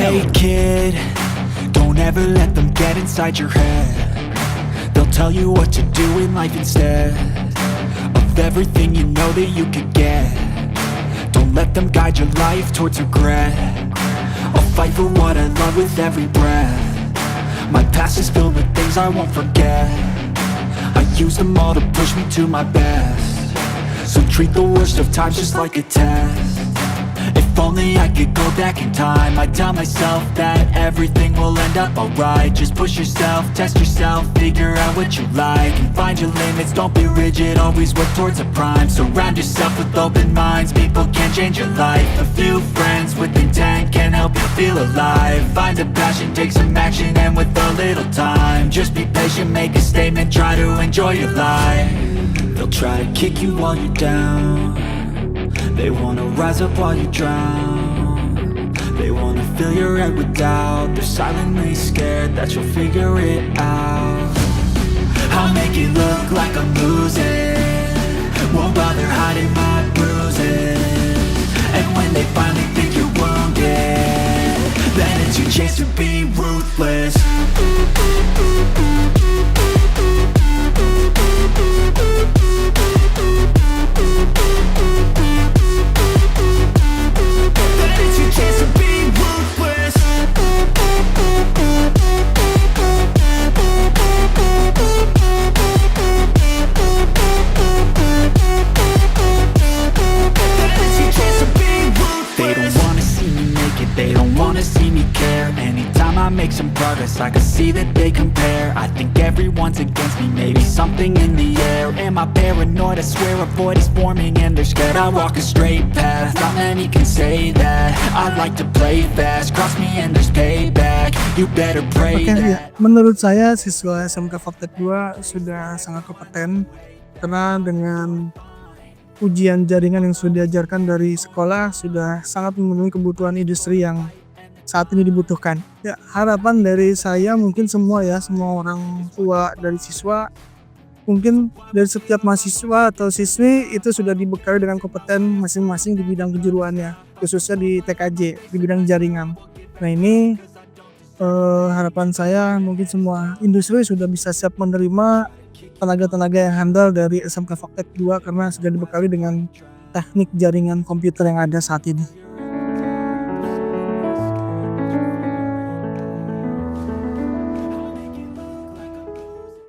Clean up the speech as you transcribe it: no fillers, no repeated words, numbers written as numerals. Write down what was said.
Hey kid, don't ever let them get inside your head. They'll tell you what to do in life instead of everything you know that you could get. Don't let them guide your life towards regret. I'll fight for what I love with every breath. My past is filled with things I won't forget. I use them all to push me to my best. So treat the worst of times just like a test. If only I could go back in time, I'd tell myself that everything will end up alright. Just push yourself, test yourself, figure out what you like, and find your limits, don't be rigid, always work towards a prime. Surround yourself with open minds, people can change your life. A few friends with intent can help you feel alive. Find a passion, take some action, and with a little time, just be patient, make a statement, try to enjoy your life. They'll try to kick you while you're down. They wanna rise up while you drown. They wanna fill your head with doubt. They're silently scared that you'll figure it out. I'll make it look like I'm losing, won't bother hiding my bruises. And when they finally think you're wounded, then it's your chance to be ruthless. They don't wanna see me care. Anytime I make some progress, I can see that they compare. I think everyone's against me, maybe something in the air. Am I paranoid? I swear a void is forming and they're scared I walk a straight path. Not many can say that. I like to play fast, cross me and there's payback. You better pray that. Menurut saya siswa SMK VOCTECH 2 sudah sangat kompeten karena dengan ujian jaringan yang sudah diajarkan dari sekolah sudah sangat memenuhi kebutuhan industri yang saat ini dibutuhkan. Ya, harapan dari saya mungkin semua orang tua dari siswa, mungkin dari setiap mahasiswa atau siswi itu sudah dibekali dengan kompeten masing-masing di bidang kejuruannya, khususnya di TKJ, di bidang jaringan. Nah ini harapan saya mungkin semua industri sudah bisa siap menerima tenaga-tenaga yang handal dari SMK VOCTECH 2 karena sudah dibekali dengan teknik jaringan komputer yang ada saat ini.